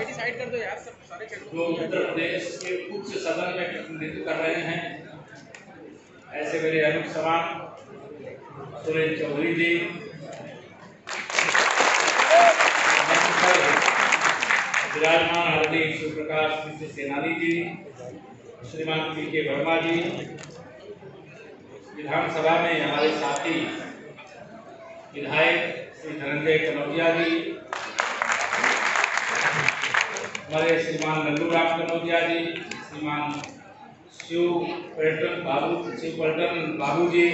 जो उत्तर प्रदेश के उच्च सदन में प्रतिनिधित्व कर रहे हैं, ऐसे मेरे अनुज समान सुरेश चौधरी जी, विराजमान आदरणीय शिवप्रकाश मिश्र सेनानी जी, श्रीमान पी.के. वर्मा जी, विधानसभा में हमारे साथी विधायक श्री धनंजय कनौजिया जी, हमारे श्रीमान नंदूराम कनौजिया जी, श्रीमान शिवपर्यटन बाबू जी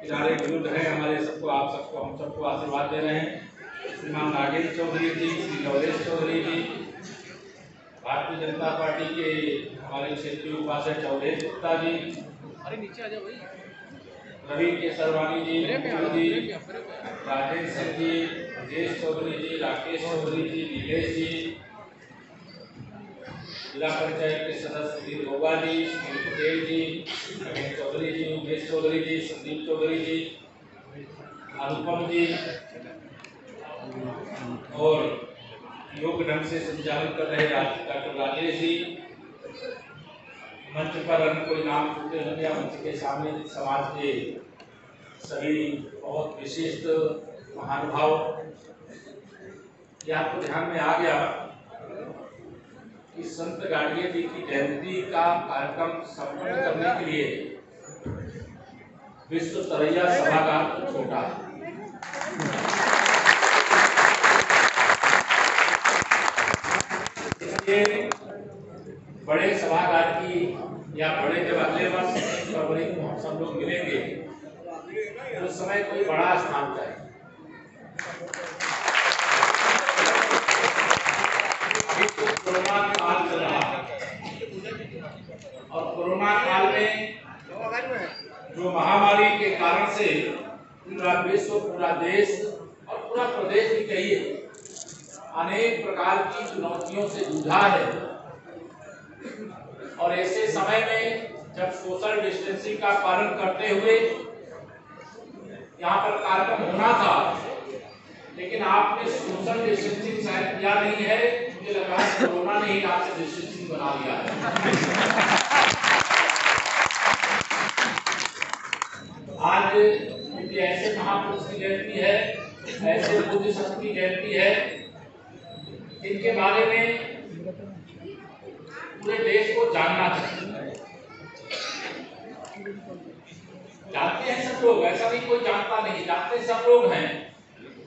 किनारे विरुद्ध है हमारे सबको, हम सबको आशीर्वाद दे रहे हैं। श्रीमान नागेश चौधरी जी, श्री नवलेश चौधरी जी, भारतीय जनता पार्टी के हमारे क्षेत्रीय उपाध्यक्ष चौधरी गुप्ता जी, अरे नीचे आ जाओ भाई, रवि केसरवानी जी, राजेश सिंह जी, राजेश चौधरी जी, राकेश चौधरी जी, नीलेश जी, जिला पंचायत के सदस्य श्री रोगा जी, श्री पटेल जी, नवीन चौधरी जी, उमेश चौधरी जी, संदीप चौधरी जी, अनुपम जी, और योग्य ढंग से संचालन कर रहे डॉक्टर राजेश जी, मंच पर अन्य कोई नाम चुनते होंगे, मंच के सामने समाज के सभी बहुत विशिष्ट महानुभाव, यह आपको ध्यान में आ गया कि संत गाडगे जी की जयंती का कार्यक्रम संपन्न करने के लिए विश्व तरैया सभागार को छोटा। इसलिए बड़े सभागार की या बड़े जब अगले वर्ष 1 फरवरी को हम सब लोग मिलेंगे तो उस समय कोई बड़ा स्थान चाहिए। कोरोना काल चल रहा और कोरोना काल में जो महामारी के कारण से पूरा विश्व, पूरा देश और पूरा प्रदेश भी कहिए अनेक प्रकार की चुनौतियों से जूझा है, और ऐसे समय में जब सोशल डिस्टेंसिंग का पालन करते हुए यहाँ पर कार्यक्रम होना था, लेकिन आपने सोशल डिस्टेंसिंग शायद किया नहीं है, मुझे लगा कोरोना ने ही आपसे डिस्टेंसिंग बना लिया है। आज क्योंकि ऐसे महापुरुष की जयंती है, ऐसे बुद्ध संत की जयंती है, इनके बारे में पूरे देश को जानना चाहिए। जानते हैं सब लोग, ऐसा नहीं कोई जानता नहीं, जानते सब लोग हैं,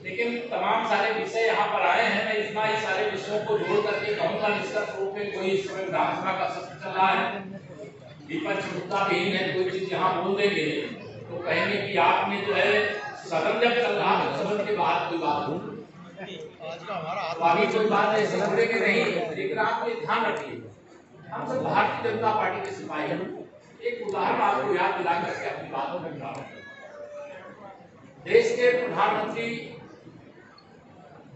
लेकिन तमाम सारे विषय यहाँ पर आए हैं। मैं इतना ही सारे विषयों को जोड़ करके कहूँगा, निष्कर्ष रूप में कोई इस समय विधानसभा का सत्र चल रहा है, विपक्ष मुद्दा विहीन है, कोई चीज यहाँ बोल देंगे तो कहेंगे कि आपने जो है सदन जब चल रहा है सदन के बाहर कोई बात हो, अभी कोई बात है समझने के नहीं, लेकिन आप ये ध्यान रखिए, हम सब भारतीय जनता पार्टी के सिपाही हैं। एक उदाहरण आपको याद दिला करके अपनी बातों में बता रहा हूं। देश के प्रधानमंत्री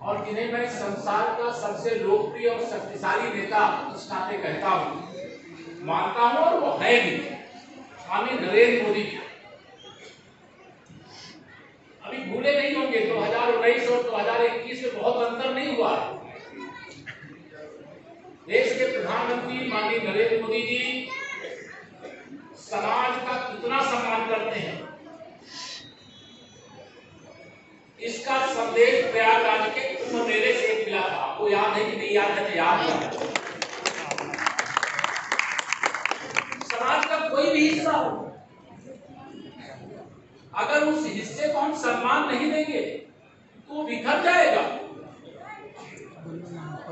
और जिन्हें मैं संसार का सबसे लोकप्रिय और शक्तिशाली नेता इस नाते कहता हूं, मानता हूं, और वो है भी माननीय नरेंद्र मोदी। अभी भूले नहीं होंगे 2019 और 2021 में बहुत अंतर नहीं हुआ। देश के प्रधानमंत्री माननीय नरेंद्र मोदी जी समाज का कितना सम्मान करते हैं, इसका संदेश प्रयागराज के कुंभ मेले से मिला था। आपको याद है कि नहीं याद है? याद है। समाज का कोई भी हिस्सा हो, अगर उस हिस्से को हम सम्मान नहीं देंगे तो बिखर जाएगा,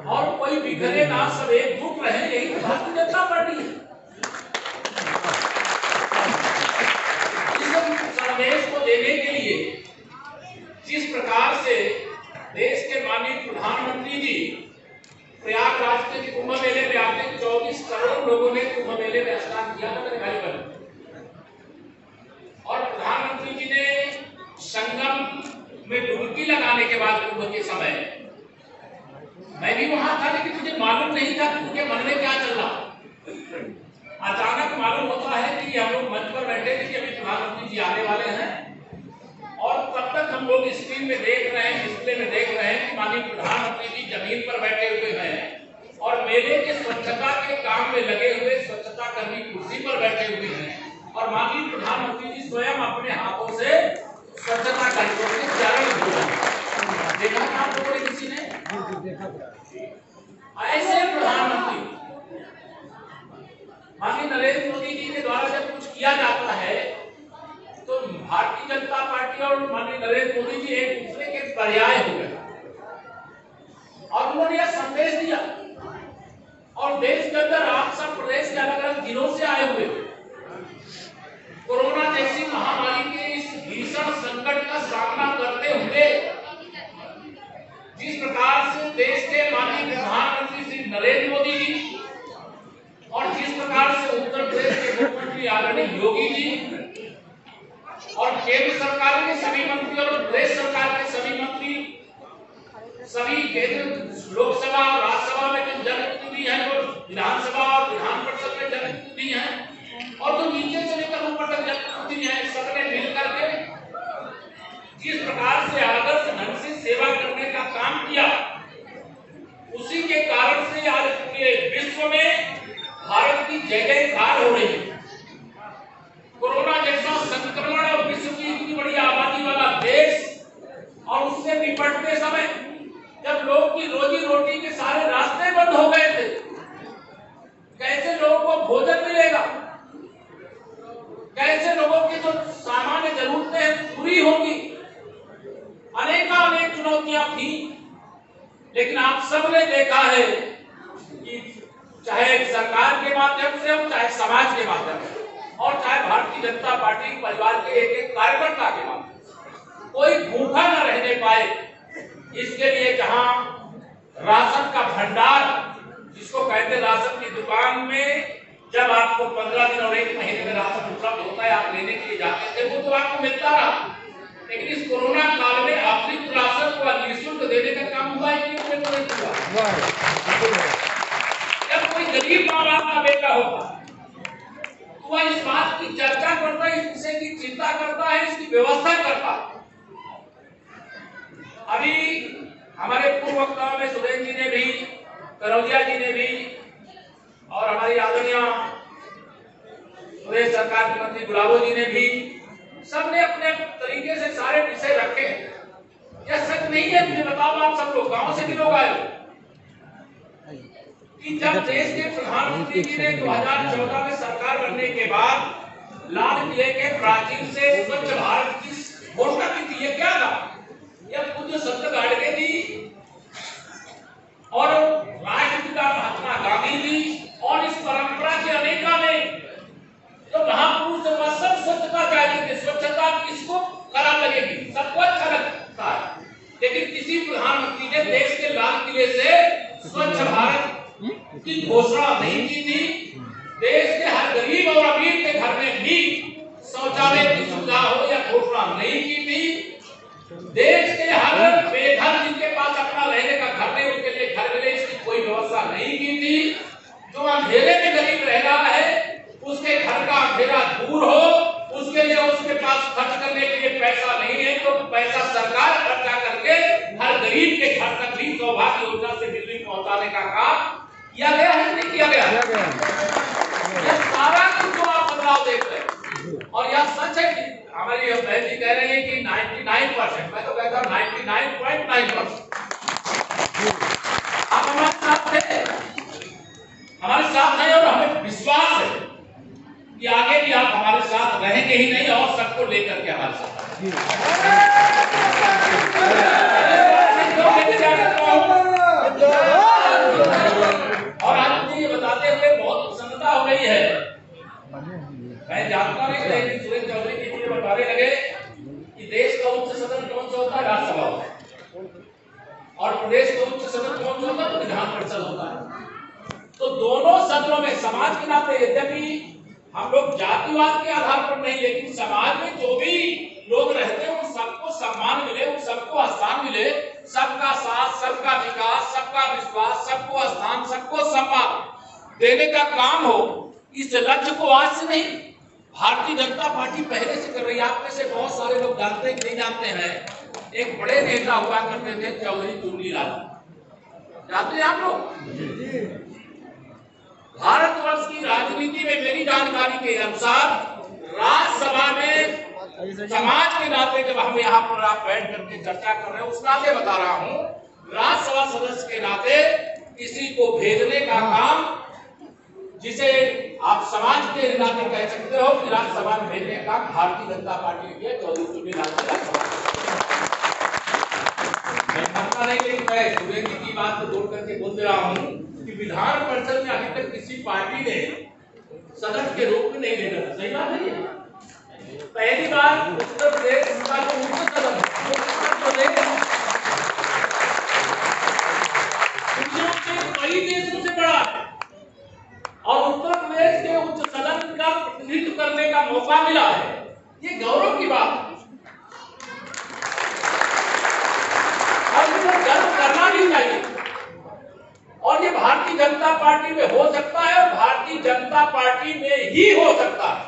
और कोई बिखरे ना, सब एकजुट रहे, यही तो भारतीय जनता पार्टी है। इस संदेश को देने के लिए जिस प्रकार से देश के माननीय प्रधानमंत्री जी प्रयागराज के कुंभ मेले में आते 24 करोड़ लोगों ने कुंभ मेले में स्नान किया था मेरे भाई बहन, और प्रधानमंत्री जी ने संगम में डुबकी लगाने के बाद कुंभ के समय मैं भी वहां था, लेकिन मुझे मालूम नहीं था कि उनके मन में क्या चल रहा। अचानक मालूम होता है कि हम लोग मंच पर बैठे थे कि अभी प्रधानमंत्री जी आने वाले हैं, और तब तक हम लोग स्क्रीन में देख रहे हैं, डिस्प्ले में देख रहे हैं कि माननीय प्रधानमंत्री जी जमीन पर बैठे हुए हैं काम में लगे हुए स्वच्छता कर्मी कुर्सी पर बैठे हुए हैं और माननीय प्रधानमंत्री जी स्वयं अपने हाथों से स्वच्छता कर्मियों के चरण धो रहे हैं। देखा था आप लोगों ने किसी ने? ऐसे प्रधानमंत्री माननीय नरेंद्र मोदी जी के द्वारा जब कुछ किया जाता है तो भारतीय जनता पार्टी और माननीय नरेंद्र मोदी जी एक दूसरे के पर्याय हो गए और उन्होंने यह संदेश दिया और देश के अंदर आप सब प्रदेश के अलग अलग जिलों से आए हुए कोरोना जैसी महामारी के इस भीषण संकट का सामना करते हुए जिस प्रकार से देश के माननीय प्रधानमंत्री श्री नरेंद्र मोदी जी और जिस प्रकार से उत्तर प्रदेश के मुख्यमंत्री आदरणीय योगी जी और केंद्र सरकार के सभी मंत्री और प्रदेश सरकार के सभी मंत्री सभी केंद्र लोकसभा और राज्यसभा में जो जनप्रतिनिधि हैं और विधानसभा और विधान परिषद में जनप्रतिनिधि हैं और जो नीचे से लेकर ऊपर तक जनप्रतिनिधि हैं सबने मिलकर के जिस प्रकार से आदर्श ढंग से सेवा करने का काम किया उसी के कारण से आज पूरे विश्व में भारत की जय जयकार हो रही है। कोरोना जैसा संक्रमण और विश्व की इतनी बड़ी आबादी वाला देश और उससे निपटते समय जब लोगों की रोजी रोटी के सारे रास्ते बंद हो गए थे, कैसे लोगों को भोजन मिलेगा, कैसे लोगों की जो सामान्य जरूरतें पूरी होंगी, अनेक चुनौतियां थी। लेकिन आप सबने देखा है कि चाहे सरकार के माध्यम से हो चाहे समाज के माध्यम से और चाहे भारतीय जनता पार्टी परिवार के एक कार्यकर्ता के माध्यम से कोई भूखा न रहने पाए, इसके लिए जहां राशन का भंडार जिसको कहते राशन की दुकान में जब आपको 15 दिन और 1 महीने में राशन उपलब्ध होता है आप लेने के लिए जाते थे वो तो आपको मिलता रहा, लेकिन इस कोरोना काल में अतिरिक्त राशन को निःशुल्क देने का काम हुआ है कि नहीं हुआ? जब कोई गरीब माँ बाप का बेटा होता तो वह इस बात की चर्चा करता है, इस विषय की चिंता करता है, इसकी व्यवस्था करता है। अभी हमारे पूर्व वक्ताओं में सुरेश जी ने भी, कनौजिया जी ने भी और हमारी आदरणीय प्रदेश सरकार के मंत्री गुलाबो जी ने भी सबने अपने तरीके से सारे विषय रखे। यह सच नहीं है, मुझे बताओ आप सब लोग गांव से भी लोग आए कि जब देश के प्रधानमंत्री जी ने 2014 में सरकार बनने के बाद लाल किले के प्राचीर से स्वच्छ भारत की घोषणा की थी, ये क्या था? यह पूज्य संत गाडगे जी और राष्ट्रपिता महात्मा गांधी जी और इस परंपरा के अनेका ने जो महापुरुष वह सब स्वच्छता चाहते थे। स्वच्छता किसको खराब लगेगी, सबको अच्छा लगता है, लेकिन किसी प्रधानमंत्री ने देश के लाल किले से स्वच्छ भारत की घोषणा नहीं की थी। देश के हर गरीब और अमीर के घर में भी शौचालय की सुविधा हो यह घोषणा नहीं की थी। देश के हर बेघर जिनके पास अपना रहने का घर नहीं उनके लिए घर मिले इसकी कोई व्यवस्था नहीं की थी। जो अंधेरे में गरीब रह रहा है उसके घर का अंधेरा दूर हो, उसके लिए उसके पास खर्च करने के लिए पैसा नहीं है तो पैसा सरकार खर्चा करके हर गरीब के घर तक भी सौभाग्य योजना से बिजली पहुंचाने का काम किया गया है नहीं किया गया? यह सारा कुछ जो आप बदलाव देख रहे हैं और यह सच है कि हमारी बहन जी कह रही है कि 99%, मैं तो कहता हूं 99.9%। आप हमारे साथ थे, हमारे साथ हैं और हमें विश्वास है कि आगे भी आप हमारे साथ रहेंगे ही नहीं और सबको लेकर के हमारे साथ और आज मुझे ये बताते हुए बहुत प्रसन्नता हो रही है। मैं जानता नहीं लेकिन सुरेश चौधरी जी मुझे बताने लगे कि देश का उच्च सदन कौन सा होता है? राज्यसभा होता है और प्रदेश का उच्च सदन कौन सा होता है? विधान परिषद होता है। तो दोनों सदनों में समाज के नाते यद्यपि हम लोग जातिवाद के आधार पर नहीं लेकिन समाज में जो भी लोग रहते हैं उन सबको सम्मान मिले, उन सबको स्थान मिले, सबका साथ, सबका विकास, सबका विश्वास, सबको स्थान, सबको सम्मान देने का काम हो। इस लक्ष्य को आज से नहीं भारतीय जनता पार्टी पहले से कर रही है। आप में से बहुत सारे लोग जानते हैं कि नहीं जानते हैं, एक बड़े नेता हुआ करते थे चौधरी चुन्नी लाल, जानते हैं आप लोग? भारतवर्ष की राजनीति में मेरी जानकारी के अनुसार राज्यसभा में समाज के नाते जब हम यहाँ पर आप बैठ करके चर्चा कर रहे हैं उस नाते बता रहा हूँ, राज्यसभा सदस्य के नाते किसी को भेजने का काम, जिसे आप समाज के नाते कह सकते हो कि राज्यसभा में भेजने का काम भारतीय जनता पार्टी ने किया। चौधरी चुन्नीलाल नहीं, लेकिन मैं सुरेंद्र की बात को जोड़ करके बोल दे रहा हूँ कि विधान परिषद में अभी तक किसी पार्टी ने सदस्य के रूप में नहीं भेजा था। सही बात है। पहली बार उत्तर प्रदेश का जो मुख्य सदन उत्तर प्रदेश कई देशों से बड़ा है और उत्तर प्रदेश के उच्च सदन का प्रतिनिधित्व करने का मौका मिला है, ये गौरव की बात है और इसे गर्व करना भी चाहिए। और ये भारतीय जनता पार्टी में हो सकता है और भारतीय जनता पार्टी में ही हो सकता है।